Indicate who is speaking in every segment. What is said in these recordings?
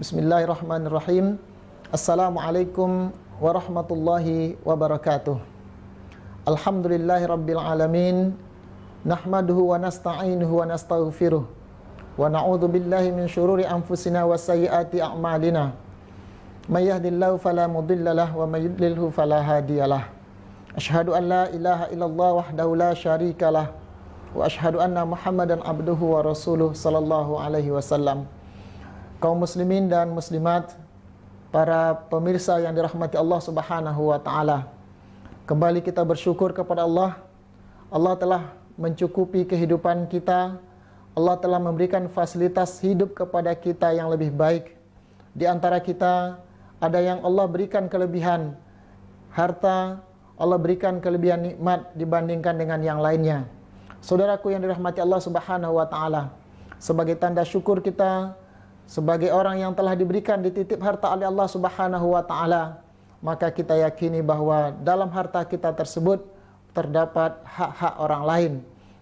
Speaker 1: Bismillahirrahmanirrahim. Assalamualaikum warahmatullahi wabarakatuh. Alhamdulillahi rabbil alamin. Nahmaduhu wa nasta'inuhu wa nastaghfiruh. Wa na'udzu billahi min syururi anfusina wa sayyiati a'malina. May yahdihillahu fala mudhillalah wa may yudlilhu fala hadiyalah. Asyhadu an la ilaha illallah wahdahu la syarikalah wa asyhadu anna Muhammadan abduhu wa rasuluh sallallahu alaihi wasallam. Kaum muslimin dan muslimat, para pemirsa yang dirahmati Allah Subhanahu wa taala. Kembali kita bersyukur kepada Allah. Allah telah mencukupi kehidupan kita. Allah telah memberikan fasilitas hidup kepada kita yang lebih baik. Di antara kita ada yang Allah berikan kelebihan harta, Allah berikan kelebihan nikmat dibandingkan dengan yang lainnya. Saudaraku yang dirahmati Allah Subhanahu wa taala, sebagai tanda syukur kita, sebagai orang yang telah diberikan dititip harta oleh Allah Subhanahu wa taala, maka kita yakini bahwa dalam harta kita tersebut terdapat hak-hak orang lain.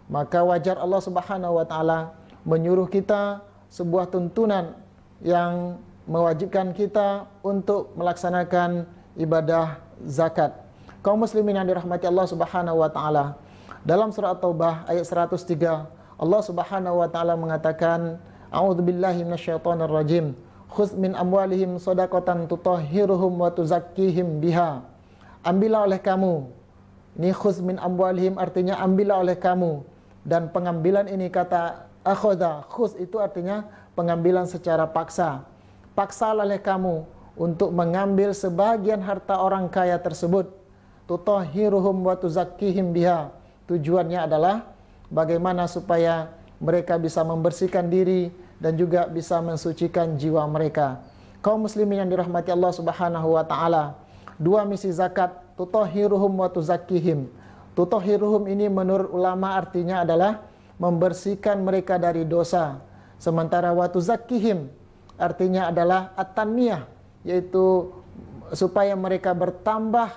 Speaker 1: Maka wajar Allah Subhanahu wa taala menyuruh kita sebuah tuntunan yang mewajibkan kita untuk melaksanakan ibadah zakat. Kaum muslimin yang dirahmati Allah Subhanahu wa taala, dalam surah At-Taubah ayat 103, Allah Subhanahu wa taala mengatakan, A'udzubillahi minasyaitonir rajim. Khudz min amwalihim shadaqatan tutahhiruhum wa tuzakkihim biha. Ambillah oleh kamu. Ini khudz min amwalihim artinya ambillah oleh kamu. Dan pengambilan ini kata akhadha, khudz itu artinya pengambilan secara paksa. Paksalah oleh kamu untuk mengambil sebagian harta orang kaya tersebut. Tutahhiruhum wa tuzakkihim biha. Tujuannya adalah bagaimana supaya mereka bisa membersihkan diri dan juga bisa mensucikan jiwa mereka. Kaum muslimin yang dirahmati Allah Subhanahu wa taala, dua misi zakat, tutahhiruhum wa tuzakkihim. Tutahhiruhum ini menurut ulama artinya adalah membersihkan mereka dari dosa. Sementara wa tuzakkihim artinya adalah at-tanmiyah, yaitu supaya mereka bertambah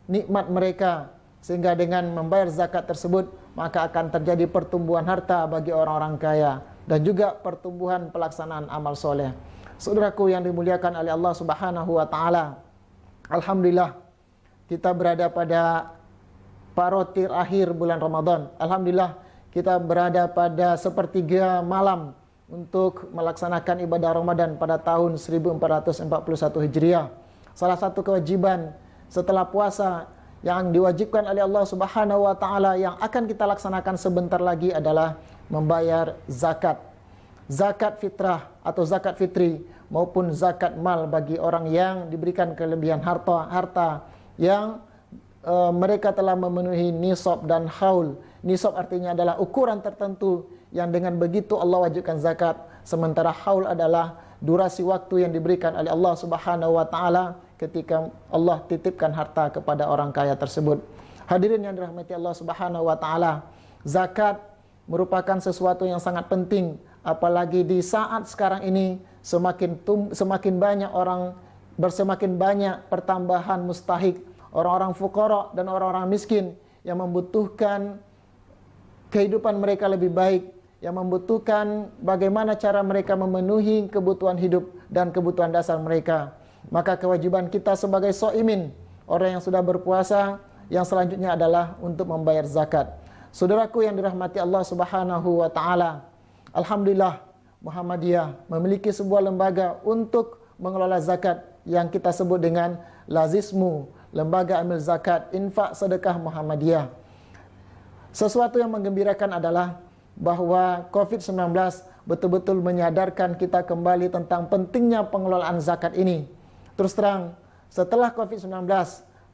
Speaker 1: nikmat mereka, sehingga dengan membayar zakat tersebut maka akan terjadi pertumbuhan harta bagi orang-orang kaya dan juga pertumbuhan pelaksanaan amal soleh. Saudaraku yang dimuliakan oleh Allah Subhanahu wa taala, alhamdulillah kita berada pada parotir akhir bulan Ramadan. Alhamdulillah kita berada pada sepertiga malam untuk melaksanakan ibadah Ramadan pada tahun 1441 Hijriah. Salah satu kewajiban setelah puasa yang diwajibkan oleh Allah Subhanahu wa taala yang akan kita laksanakan sebentar lagi adalah membayar zakat. Zakat fitrah atau zakat fitri maupun zakat mal bagi orang yang diberikan kelebihan harta yang mereka telah memenuhi nisab dan haul. Nisab artinya adalah ukuran tertentu yang dengan begitu Allah wajibkan zakat, sementara haul adalah durasi waktu yang diberikan oleh Allah Subhanahu wa taala ketika Allah titipkan harta kepada orang kaya tersebut. Hadirin yang dirahmati Allah Subhanahu wa taala, zakat merupakan sesuatu yang sangat penting, apalagi di saat sekarang ini semakin banyak orang bersemakin banyak pertambahan mustahik, orang-orang fuqara dan orang-orang miskin yang membutuhkan kehidupan mereka lebih baik, yang membutuhkan bagaimana cara mereka memenuhi kebutuhan hidup dan kebutuhan dasar mereka. Maka kewajiban kita sebagai shaimin, orang yang sudah berpuasa, yang selanjutnya adalah untuk membayar zakat. Saudaraku yang dirahmati Allah Subhanahu wa taala, alhamdulillah Muhammadiyah memiliki sebuah lembaga untuk mengelola zakat yang kita sebut dengan Lazismu, Lembaga Amil Zakat Infak Sedekah Muhammadiyah. Sesuatu yang menggembirakan adalah bahwa COVID-19 betul-betul menyadarkan kita kembali tentang pentingnya pengelolaan zakat ini. Terus terang, setelah COVID-19,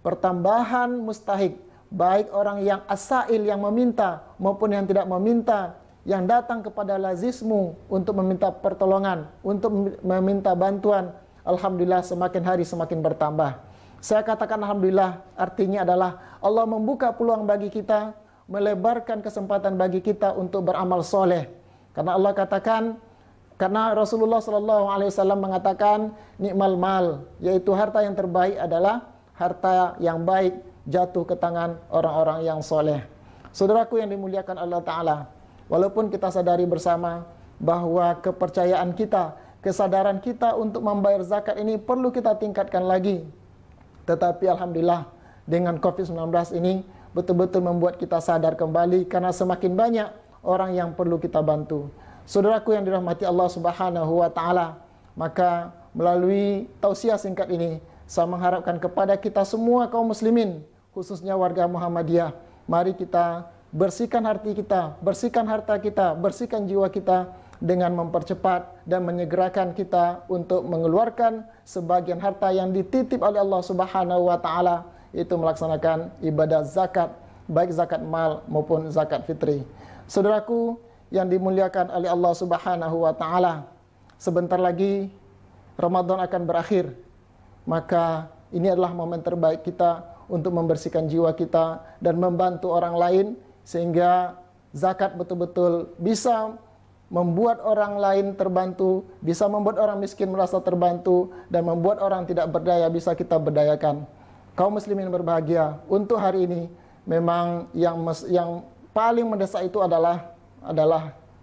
Speaker 1: pertambahan mustahik, baik orang yang asail yang meminta maupun yang tidak meminta, yang datang kepada Lazismu untuk meminta pertolongan, untuk meminta bantuan, alhamdulillah semakin hari semakin bertambah. Saya katakan alhamdulillah, artinya adalah Allah membuka peluang bagi kita, melebarkan kesempatan bagi kita untuk beramal soleh. Karena Allah katakan, karena Rasulullah SAW mengatakan nikmal mal, yaitu harta yang terbaik adalah harta yang baik jatuh ke tangan orang-orang yang soleh. Saudaraku yang dimuliakan Allah Ta'ala, walaupun kita sadari bersama bahwa kepercayaan kita kesadaran kita untuk membayar zakat ini perlu kita tingkatkan lagi. Tetapi alhamdulillah dengan COVID-19 ini betul-betul membuat kita sadar kembali karena semakin banyak orang yang perlu kita bantu. Saudaraku yang dirahmati Allah Subhanahu wa taala, maka melalui tausiah singkat ini saya mengharapkan kepada kita semua kaum muslimin, khususnya warga Muhammadiyah, mari kita bersihkan hati kita, bersihkan harta kita, bersihkan jiwa kita dengan mempercepat dan menyegerakan kita untuk mengeluarkan sebagian harta yang dititip oleh Allah Subhanahu wa taala, itu melaksanakan ibadah zakat, baik zakat mal maupun zakat fitri. Saudaraku yang dimuliakan oleh Allah Subhanahu wa taala, sebentar lagi Ramadan akan berakhir. Maka ini adalah momen terbaik kita untuk membersihkan jiwa kita dan membantu orang lain sehingga zakat betul-betul bisa membuat orang lain terbantu, bisa membuat orang miskin merasa terbantu, dan membuat orang tidak berdaya bisa kita berdayakan. Kaum muslimin berbahagia, untuk hari ini memang yang paling mendesak itu adalah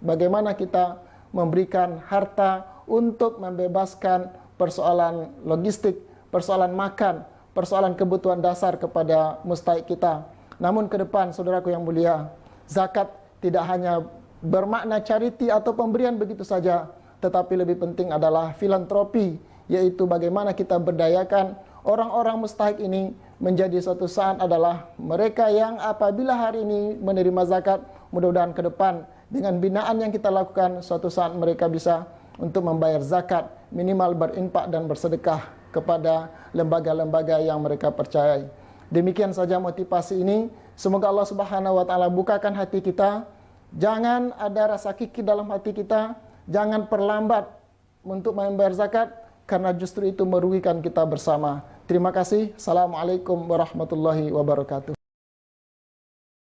Speaker 1: bagaimana kita memberikan harta untuk membebaskan persoalan logistik, persoalan makan, persoalan kebutuhan dasar kepada mustahik kita. Namun ke depan, saudaraku yang mulia, zakat tidak hanya bermakna charity atau pemberian begitu saja, tetapi lebih penting adalah filantropi, yaitu bagaimana kita berdayakan orang-orang mustahik ini menjadi suatu saat adalah mereka yang apabila hari ini menerima zakat, mudah-mudahan ke depan dengan binaan yang kita lakukan, suatu saat mereka bisa untuk membayar zakat, minimal berinfak dan bersedekah kepada lembaga-lembaga yang mereka percayai. Demikian saja motivasi ini. Semoga Allah Subhanahu wa taala bukakan hati kita. Jangan ada rasa kikir dalam hati kita, jangan perlambat untuk membayar zakat karena justru itu merugikan kita bersama. Terima kasih. Assalamualaikum warahmatullahi wabarakatuh.